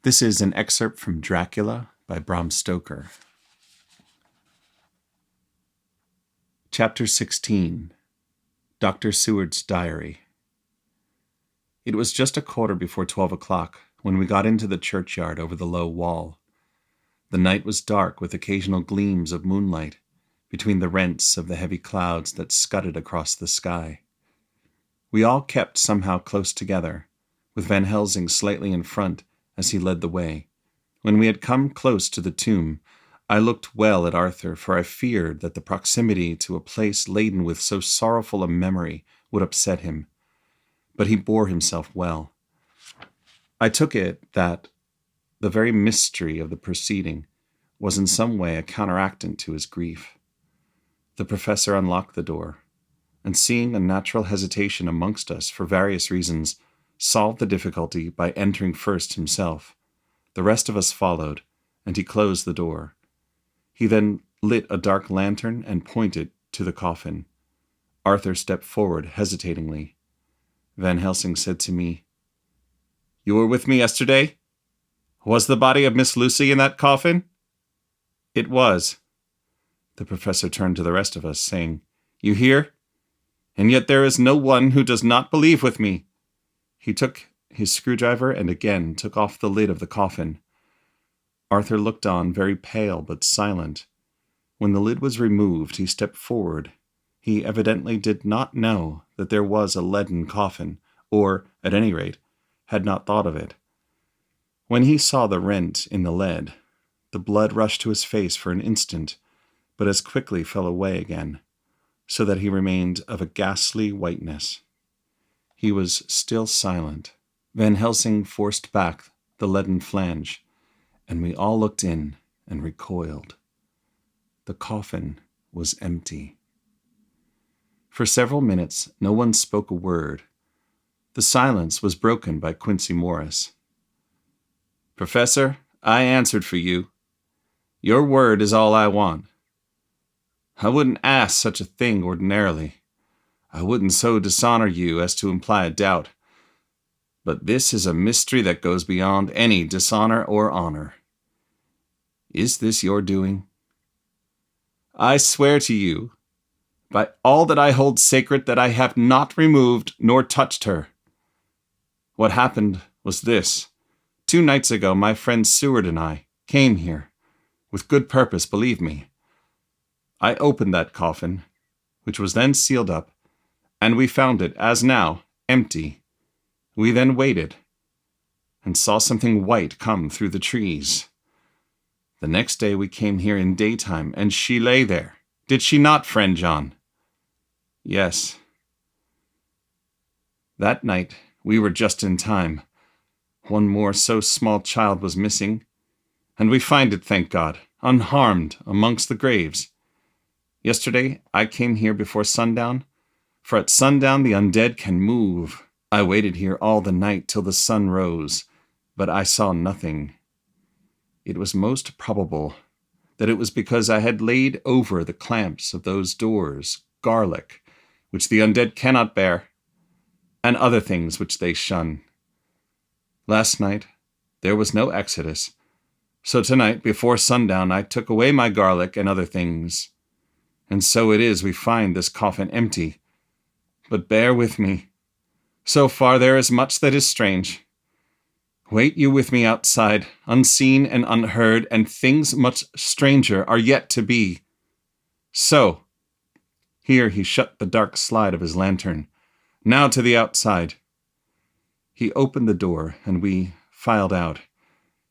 This is an excerpt from Dracula by Bram Stoker. Chapter 16. Dr. Seward's Diary. It was just a quarter before 12 o'clock when we got into the churchyard over the low wall. The night was dark with occasional gleams of moonlight between the rents of the heavy clouds that scudded across the sky. We all kept somehow close together, with Van Helsing slightly in front as he led the way. When we had come close to the tomb, I looked well at Arthur, for I feared that the proximity to a place laden with so sorrowful a memory would upset him. But he bore himself well. I took it that the very mystery of the proceeding was in some way a counteractant to his grief. The professor unlocked the door, and seeing a natural hesitation amongst us for various reasons, solved the difficulty by entering first himself. The rest of us followed, and he closed the door. He then lit a dark lantern and pointed to the coffin. Arthur stepped forward hesitatingly. Van Helsing said to me, "You were with me yesterday? Was the body of Miss Lucy in that coffin?" "It was." The professor turned to the rest of us, saying, "You hear? And yet there is no one who does not believe with me." He took his screwdriver and again took off the lid of the coffin. Arthur looked on, very pale but silent. When the lid was removed, he stepped forward. He evidently did not know that there was a leaden coffin, or, at any rate, had not thought of it. When he saw the rent in the lead, the blood rushed to his face for an instant, but as quickly fell away again, so that he remained of a ghastly whiteness. He was still silent. Van Helsing forced back the leaden flange, and we all looked in and recoiled. The coffin was empty. For several minutes, no one spoke a word. The silence was broken by Quincy Morris. "Professor, I answered for you. Your word is all I want. I wouldn't ask such a thing ordinarily. I wouldn't so dishonor you as to imply a doubt. But this is a mystery that goes beyond any dishonor or honor. Is this your doing? I swear to you, by all that I hold sacred, that I have not removed nor touched her. What happened was this. 2 nights ago, my friend Seward and I came here, with good purpose, believe me. I opened that coffin, which was then sealed up, and we found it, as now, empty. We then waited, and saw something white come through the trees. The next day we came here in daytime, and she lay there. Did she not, friend John?" "Yes." "That night we were just in time. One more so small child was missing, and we find it, thank God, unharmed amongst the graves. Yesterday I came here before sundown, for at sundown the undead can move. I waited here all the night till the sun rose, but I saw nothing. It was most probable that it was because I had laid over the clamps of those doors garlic, which the undead cannot bear, and other things which they shun. Last night there was no exodus, so tonight before sundown I took away my garlic and other things. And so it is we find this coffin empty. But bear with me. So far there is much that is strange. Wait you with me outside, unseen and unheard, and things much stranger are yet to be. So," here he shut the dark slide of his lantern, "now to the outside." He opened the door, and we filed out,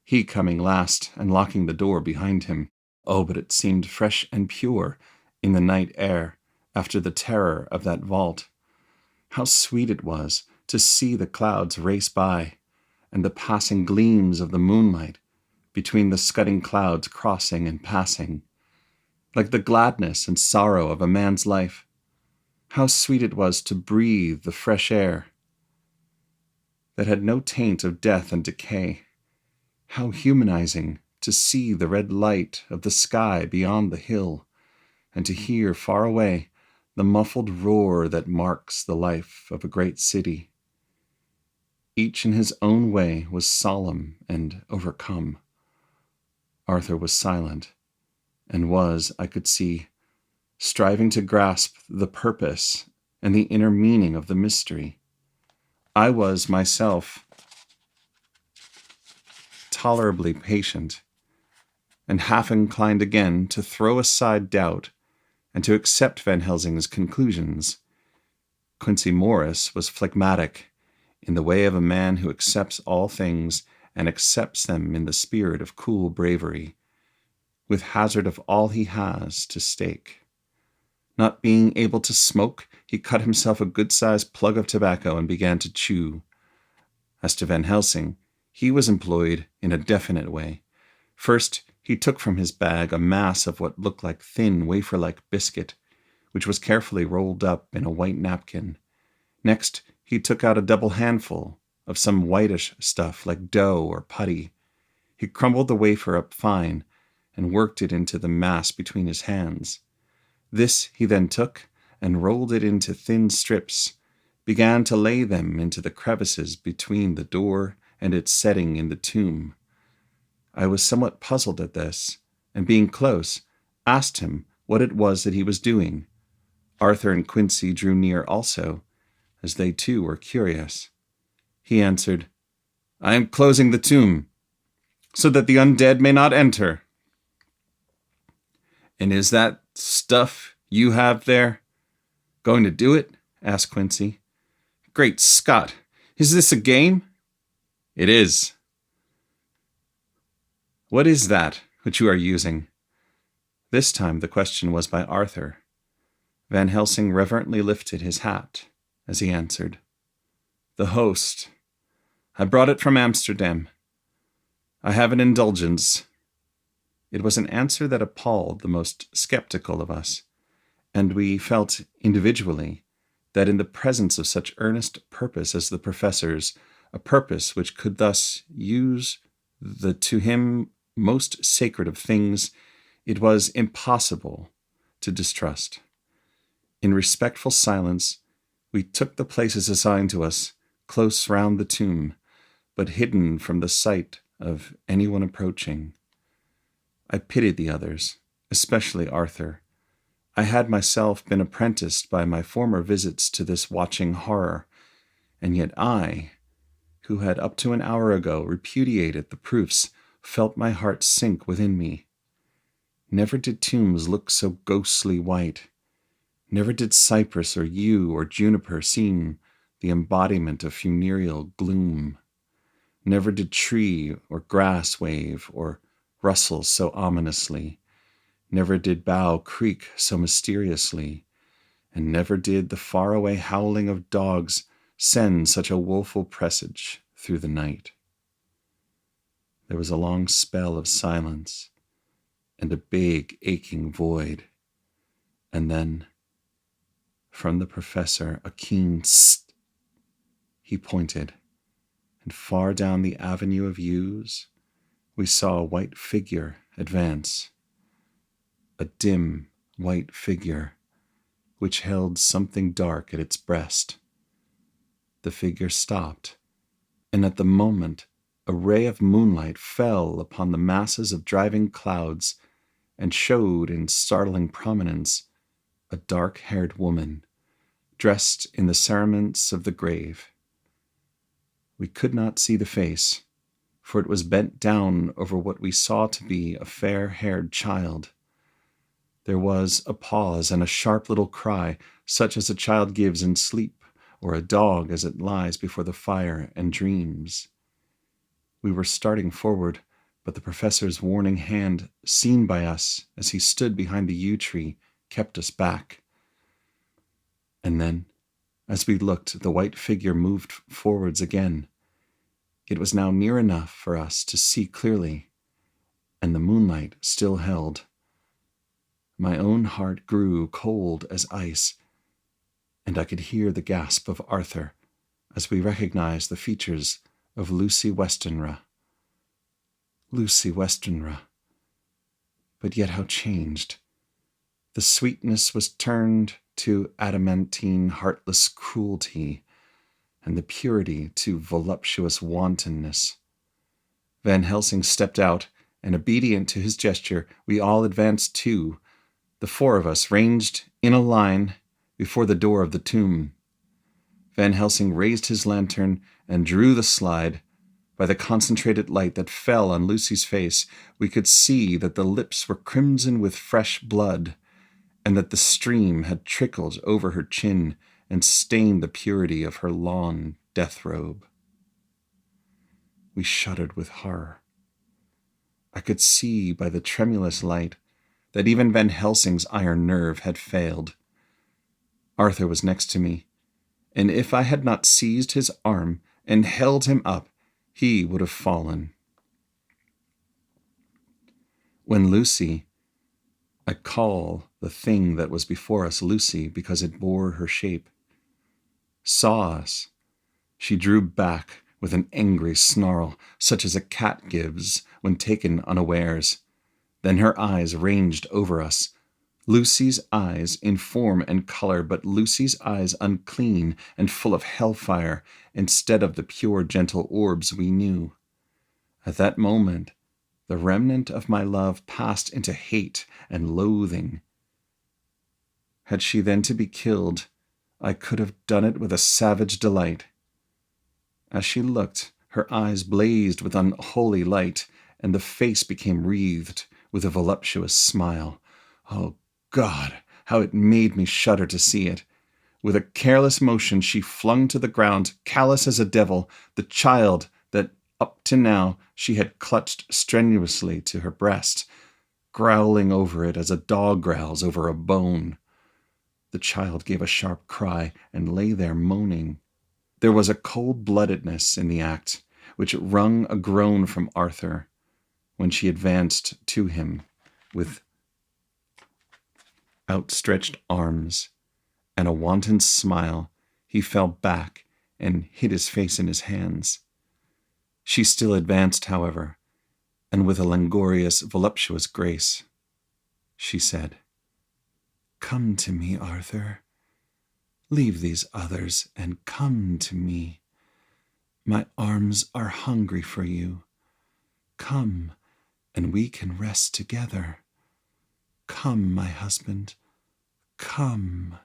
he coming last and locking the door behind him. Oh, but it seemed fresh and pure in the night air after the terror of that vault. How sweet it was to see the clouds race by, and the passing gleams of the moonlight between the scudding clouds crossing and passing, like the gladness and sorrow of a man's life. How sweet it was to breathe the fresh air that had no taint of death and decay. How humanizing to see the red light of the sky beyond the hill, and to hear far away the muffled roar that marks the life of a great city. Each in his own way was solemn and overcome. Arthur was silent, and was, I could see, striving to grasp the purpose and the inner meaning of the mystery. I was myself tolerably patient, and half inclined again to throw aside doubt and to accept Van Helsing's conclusions. Quincy Morris was phlegmatic, in the way of a man who accepts all things and accepts them in the spirit of cool bravery, with hazard of all he has to stake. Not being able to smoke, he cut himself a good-sized plug of tobacco and began to chew. As to Van Helsing, he was employed in a definite way. First, he took from his bag a mass of what looked like thin, wafer-like biscuit, which was carefully rolled up in a white napkin. Next, he took out a double handful of some whitish stuff like dough or putty. He crumbled the wafer up fine and worked it into the mass between his hands. This he then took and rolled it into thin strips, began to lay them into the crevices between the door and its setting in the tomb. I was somewhat puzzled at this, and being close, asked him what it was that he was doing. Arthur and Quincy drew near also, as they too were curious. He answered, "I am closing the tomb, so that the undead may not enter." "And is that stuff you have there going to do it?" asked Quincy. "Great Scott! Is this a game?" "It is." "What is that which you are using?" This time the question was by Arthur. Van Helsing reverently lifted his hat as he answered, "The host. I brought it from Amsterdam. I have an indulgence." It was an answer that appalled the most skeptical of us, and we felt individually that in the presence of such earnest purpose as the professor's, a purpose which could thus use the to him most sacred of things, it was impossible to distrust. In respectful silence, we took the places assigned to us, close round the tomb, but hidden from the sight of anyone approaching. I pitied the others, especially Arthur. I had myself been apprenticed by my former visits to this watching horror, and yet I, who had up to an hour ago repudiated the proofs, felt my heart sink within me. Never did tombs look so ghostly white. Never did cypress or yew or juniper seem the embodiment of funereal gloom. Never did tree or grass wave or rustle so ominously. Never did bough creak so mysteriously, and never did the faraway howling of dogs send such a woeful presage through the night. There was a long spell of silence and a big aching void, and then, from the professor, a keen "Sst!" He pointed, and far down the avenue of yews we saw a white figure advance. A dim white figure which held something dark at its breast. The figure stopped, and at the moment a ray of moonlight fell upon the masses of driving clouds and showed in startling prominence a dark-haired woman, dressed in the cerements of the grave. We could not see the face, for it was bent down over what we saw to be a fair-haired child. There was a pause and a sharp little cry, such as a child gives in sleep, or a dog as it lies before the fire and dreams. We were starting forward, but the professor's warning hand, seen by us as he stood behind the yew tree, kept us back. And then, as we looked, the white figure moved forwards again. It was now near enough for us to see clearly, and the moonlight still held. My own heart grew cold as ice, and I could hear the gasp of Arthur as we recognized the features of Lucy Westenra. Lucy Westenra. But yet how changed. The sweetness was turned to adamantine, heartless cruelty. and the purity to voluptuous wantonness. Van Helsing stepped out, and obedient to his gesture, we all advanced too, the four of us ranged in a line before the door of the tomb. Van Helsing raised his lantern and drew the slide. By the concentrated light that fell on Lucy's face, we could see that the lips were crimson with fresh blood, and that the stream had trickled over her chin and stained the purity of her long death robe. We shuddered with horror. I could see by the tremulous light that even Van Helsing's iron nerve had failed. Arthur was next to me, and if I had not seized his arm and held him up, he would have fallen. When Lucy, I call the thing that was before us Lucy because it bore her shape, saw us, she drew back with an angry snarl, such as a cat gives when taken unawares. Then her eyes ranged over us, Lucy's eyes in form and color, but Lucy's eyes unclean and full of hellfire instead of the pure, gentle orbs we knew. At that moment, the remnant of my love passed into hate and loathing. Had she then to be killed, I could have done it with a savage delight. As she looked, her eyes blazed with unholy light, and the face became wreathed with a voluptuous smile. Oh, God, how it made me shudder to see it. With a careless motion, she flung to the ground, callous as a devil, the child that up to now she had clutched strenuously to her breast, growling over it as a dog growls over a bone. The child gave a sharp cry and lay there moaning. There was a cold-bloodedness in the act, which wrung a groan from Arthur when she advanced to him with outstretched arms and a wanton smile. He fell back and hid his face in his hands. She still advanced, however, and with a languorous, voluptuous grace, she said, "Come to me, Arthur. Leave these others and come to me. My arms are hungry for you. Come, and we can rest together. Come, my husband, come."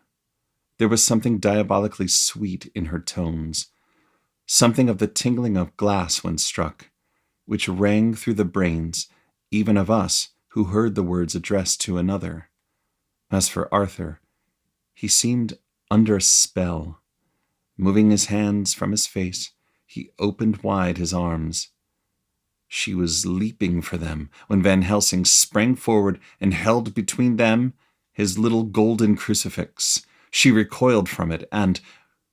There was something diabolically sweet in her tones, something of the tingling of glass when struck, which rang through the brains even of us who heard the words addressed to another. As for Arthur, he seemed under a spell. Moving his hands from his face, he opened wide his arms. She was leaping for them when Van Helsing sprang forward and held between them his little golden crucifix. She recoiled from it and,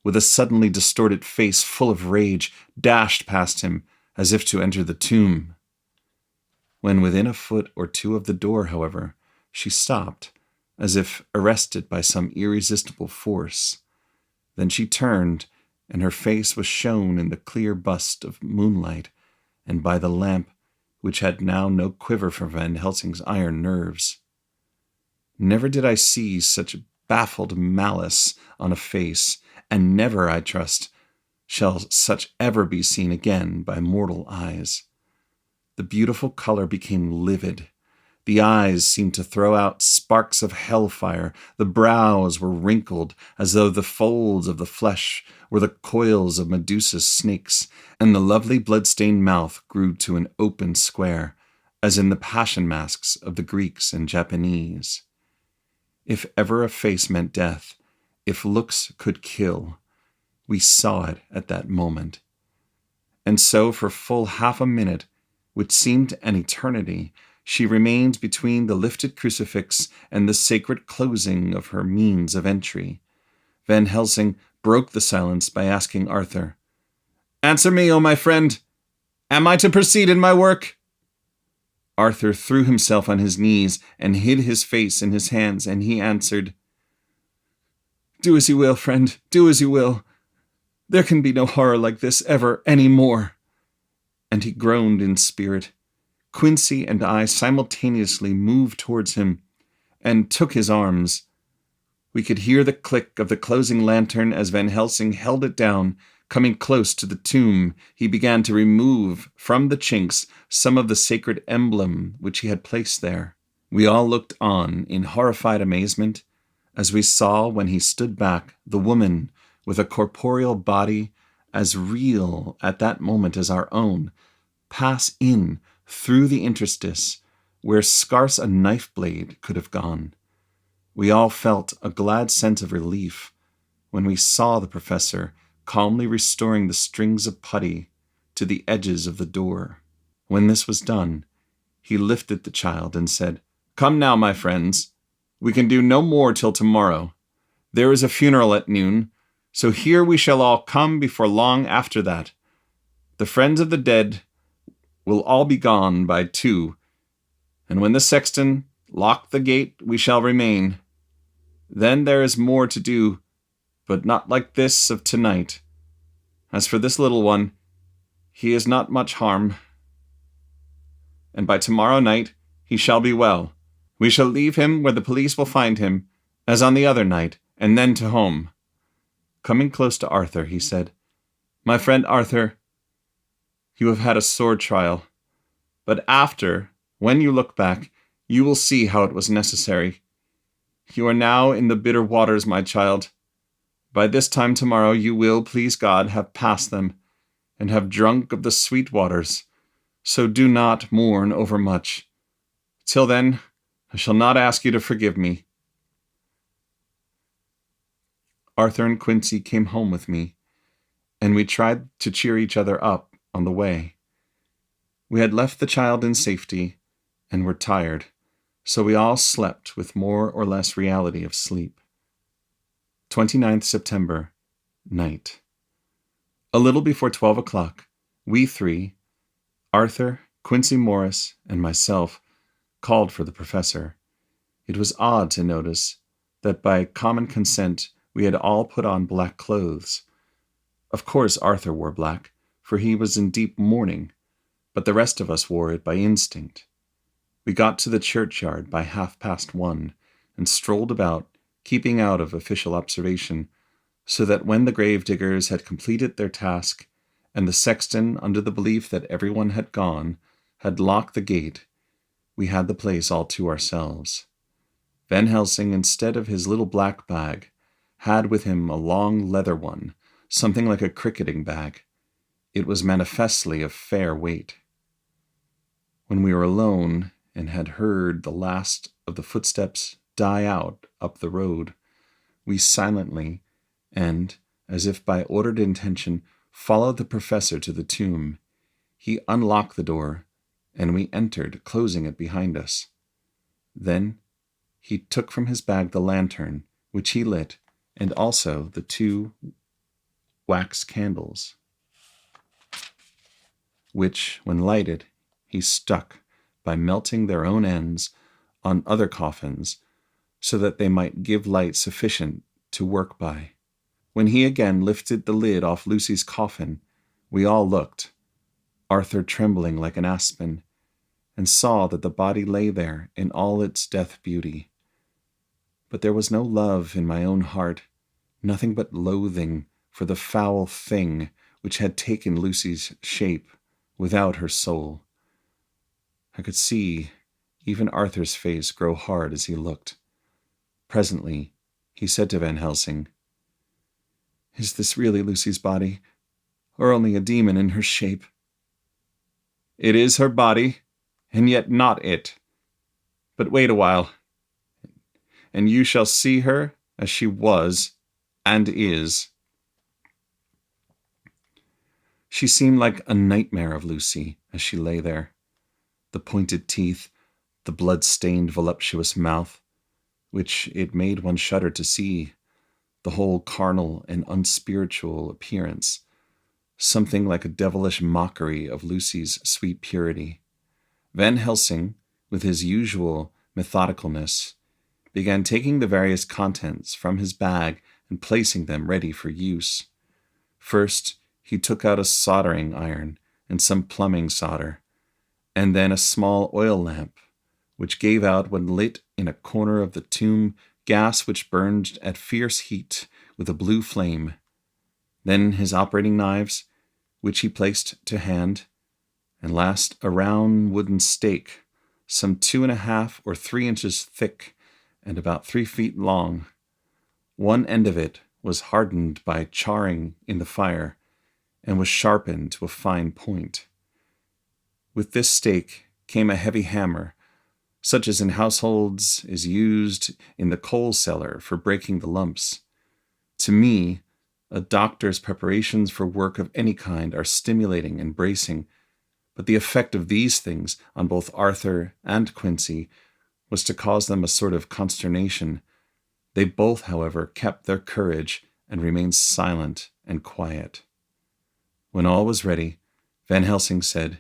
with a suddenly distorted face full of rage, dashed past him as if to enter the tomb. When within a foot or two of the door, however, she stopped, as if arrested by some irresistible force. Then she turned, and her face was shown in the clear bust of moonlight, and by the lamp, which had now no quiver for Van Helsing's iron nerves. Never did I see such baffled malice on a face, and never, I trust, shall such ever be seen again by mortal eyes. The beautiful color became livid. The eyes seemed to throw out sparks of hellfire. The brows were wrinkled as though the folds of the flesh were the coils of Medusa's snakes, and the lovely blood-stained mouth grew to an open square, as in the passion masks of the Greeks and Japanese. If ever a face meant death, if looks could kill, we saw it at that moment. And so for full half a minute, which seemed an eternity, she remained between the lifted crucifix and the sacred closing of her means of entry. Van Helsing broke the silence by asking Arthur, "Answer me, O my friend. Am I to proceed in my work?" Arthur threw himself on his knees and hid his face in his hands, and he answered, "Do as you will, friend, do as you will. There can be no horror like this ever any more." And he groaned in spirit. Quincy and I simultaneously moved towards him and took his arms. We could hear the click of the closing lantern as Van Helsing held it down Coming close to the tomb, he began to remove from the chinks some of the sacred emblem which he had placed there. We all looked on in horrified amazement as we saw, when he stood back, the woman with a corporeal body as real at that moment as our own, pass in through the interstice where scarce a knife blade could have gone. We all felt a glad sense of relief when we saw the professor calmly restoring the strings of putty to the edges of the door. When this was done, he lifted the child and said, "Come now, my friends. We can do no more till tomorrow. There is a funeral at noon, so here we shall all come before long after that. The friends of the dead will all be gone by 2, and when the sexton lock the gate, we shall remain. Then there is more to do, but not like this of tonight. As for this little one, he is not much harm, and by tomorrow night he shall be well. We shall leave him where the police will find him, as on the other night, and then to home." Coming close to Arthur, he said, "My friend Arthur, you have had a sore trial, but after, when you look back, you will see how it was necessary. You are now in the bitter waters, my child. By this time tomorrow you will, please God, have passed them, and have drunk of the sweet waters, so do not mourn overmuch. Till then, I shall not ask you to forgive me." Arthur and Quincy came home with me, and we tried to cheer each other up on the way. We had left the child in safety, and were tired, so we all slept with more or less reality of sleep. 29th September, night. A little before 12 o'clock, we 3, Arthur, Quincy Morris, and myself, called for the professor. It was odd to notice that by common consent we had all put on black clothes. Of course Arthur wore black, for he was in deep mourning, but the rest of us wore it by instinct. We got to the churchyard by 1:30 and strolled about, keeping out of official observation, so that when the grave-diggers had completed their task, and the sexton, under the belief that everyone had gone, had locked the gate, we had the place all to ourselves. Van Helsing, instead of his little black bag, had with him a long leather one, something like a cricketing bag. It was manifestly of fair weight. When we were alone, and had heard the last of the footsteps die out up the road, we silently, and, as if by ordered intention, followed the professor to the tomb. He unlocked the door, and we entered, closing it behind us. Then he took from his bag the lantern, which he lit, and also the 2 wax candles, which, when lighted, he stuck, by melting their own ends, on other coffins, so that they might give light sufficient to work by. When he again lifted the lid off Lucy's coffin, we all looked, Arthur trembling like an aspen, and saw that the body lay there in all its death beauty. But there was no love in my own heart, nothing but loathing for the foul thing which had taken Lucy's shape without her soul. I could see even Arthur's face grow hard as he looked. Presently, he said to Van Helsing, "Is this really Lucy's body, or only a demon in her shape?" "It is her body, and yet not it. But wait a while, and you shall see her as she was and is." She seemed like a nightmare of Lucy as she lay there. The pointed teeth, the blood-stained voluptuous mouth, which it made one shudder to see, the whole carnal and unspiritual appearance, something like a devilish mockery of Lucy's sweet purity. Van Helsing, with his usual methodicalness, began taking the various contents from his bag and placing them ready for use. First, he took out a soldering iron and some plumbing solder, and then a small oil lamp, which gave out, when lit in a corner of the tomb, gas which burned at fierce heat with a blue flame. then his operating knives, which he placed to hand, and last a round wooden stake, some 2.5 or 3 inches thick and about 3 feet long. One end of it was hardened by charring in the fire and was sharpened to a fine point. With this stake came a heavy hammer, such as in households is used in the coal cellar for breaking the lumps. To me, a doctor's preparations for work of any kind are stimulating and bracing, but the effect of these things on both Arthur and Quincy was to cause them a sort of consternation. They both, however, kept their courage and remained silent and quiet. When all was ready, Van Helsing said,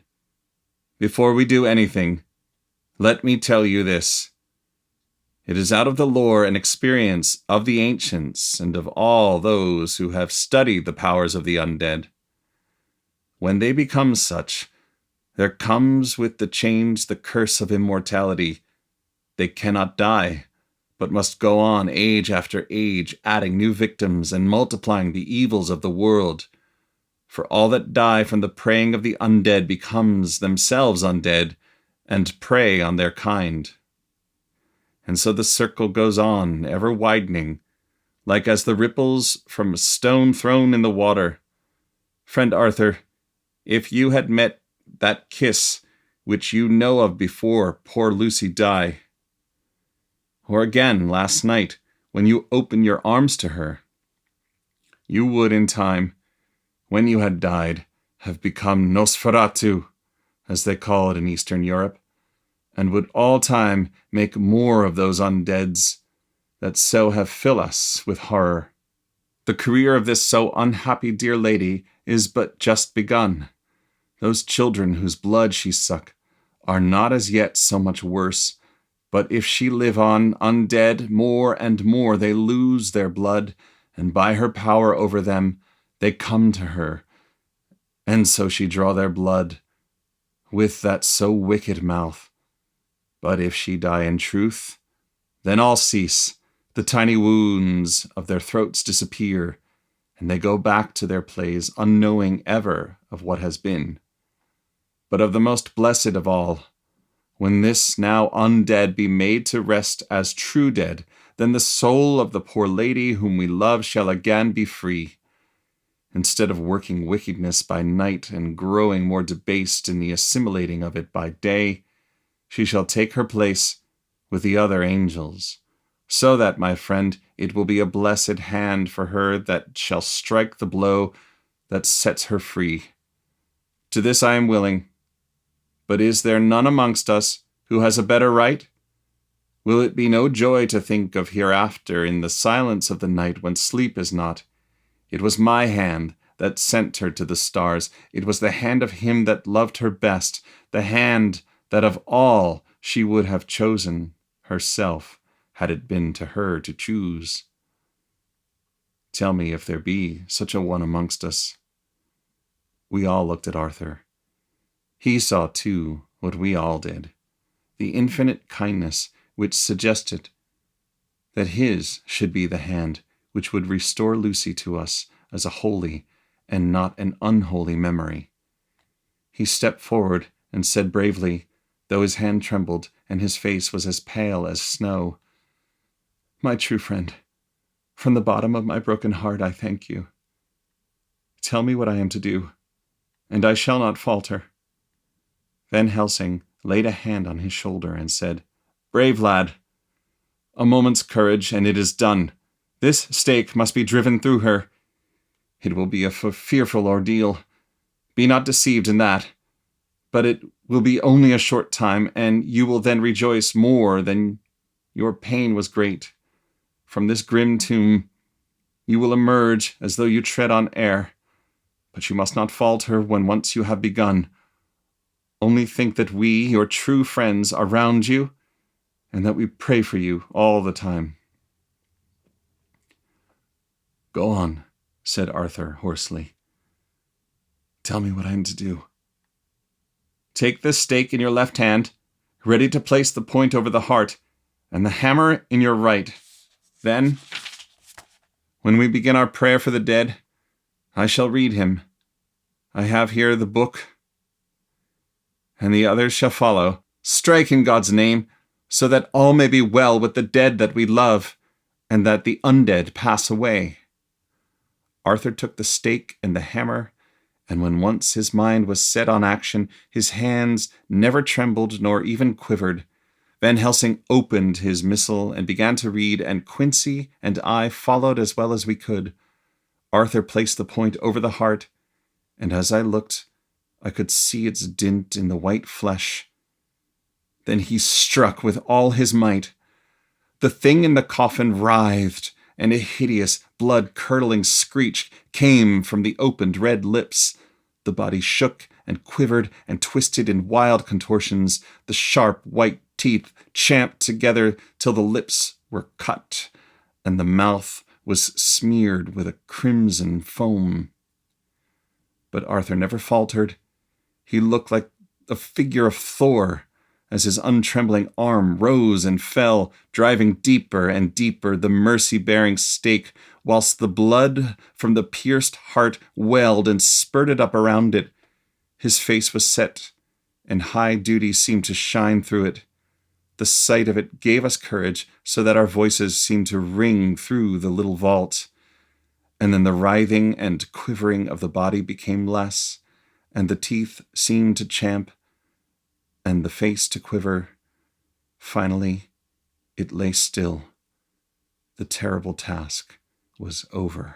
"Before we do anything, let me tell you this. It is out of the lore and experience of the ancients and of all those who have studied the powers of the undead. When they become such, there comes with the change the curse of immortality. They cannot die, but must go on age after age, adding new victims and multiplying the evils of the world. For all that die from the preying of the undead becomes themselves undead, and prey on their kind. And so the circle goes on, ever widening, like as the ripples from a stone thrown in the water. Friend Arthur, if you had met that kiss which you know of before poor Lucy die, or again last night when you opened your arms to her, you would in time, when you had died, have become Nosferatu, as they call it in Eastern Europe, and would all time make more of those undeads that so have filled us with horror. The career of this so unhappy dear lady is but just begun. Those children whose blood she suck are not as yet so much worse, but if she live on undead, more and more they lose their blood, and by her power over them they come to her, and so she draw their blood with that so wicked mouth. But if she die in truth, then all cease, the tiny wounds of their throats disappear, and they go back to their plays unknowing ever of what has been. But of the most blessed of all, when this now undead be made to rest as true dead, then the soul of the poor lady whom we love shall again be free. Instead of working wickedness by night and growing more debased in the assimilating of it by day, she shall take her place with the other angels, so that, my friend, it will be a blessed hand for her that shall strike the blow that sets her free. To this I am willing. But is there none amongst us who has a better right? Will it be no joy to think of hereafter in the silence of the night when sleep is not? It was my hand that sent her to the stars. It was the hand of him that loved her best, the hand that of all she would have chosen herself, had it been to her to choose. Tell me if there be such a one amongst us." We all looked at Arthur. He saw, too, what we all did, the infinite kindness which suggested that his should be the hand which would restore Lucy to us as a holy and not an unholy memory. He stepped forward and said bravely, though his hand trembled and his face was as pale as snow, "My true friend, from the bottom of my broken heart I thank you. Tell me what I am to do, and I shall not falter." Van Helsing laid a hand on his shoulder and said, "Brave lad, a moment's courage and it is done. This stake must be driven through her. It will be a fearful ordeal. Be not deceived in that. But it will be only a short time, and you will then rejoice more than your pain was great. From this grim tomb you will emerge as though you tread on air. But you must not falter when once you have begun. Only think that we, your true friends, are round you, and that we pray for you all the time." "Go on," said Arthur hoarsely. "Tell me what I am to do." "Take this stake in your left hand, ready to place the point over the heart, and the hammer in your right. Then, when we begin our prayer for the dead, I shall read him. I have here the book, and the others shall follow. Strike in God's name, so that all may be well with the dead that we love, and that the undead pass away." Arthur took the stake and the hammer, and when once his mind was set on action, his hands never trembled nor even quivered. Van Helsing opened his missal and began to read, and Quincy and I followed as well as we could. Arthur placed the point over the heart, and as I looked, I could see its dint in the white flesh. Then he struck with all his might. The thing in the coffin writhed, and a hideous, blood-curdling screech came from the opened red lips. The body shook and quivered and twisted in wild contortions. The sharp white teeth champed together till the lips were cut, and the mouth was smeared with a crimson foam. But Arthur never faltered. He looked like the figure of Thor, as his untrembling arm rose and fell, driving deeper and deeper the mercy-bearing stake, whilst the blood from the pierced heart welled and spurted up around it. His face was set, and high duty seemed to shine through it. The sight of it gave us courage, so that our voices seemed to ring through the little vault. And then the writhing and quivering of the body became less, and the teeth seemed to champ, and the face to quiver. Finally, it lay still. The terrible task was over.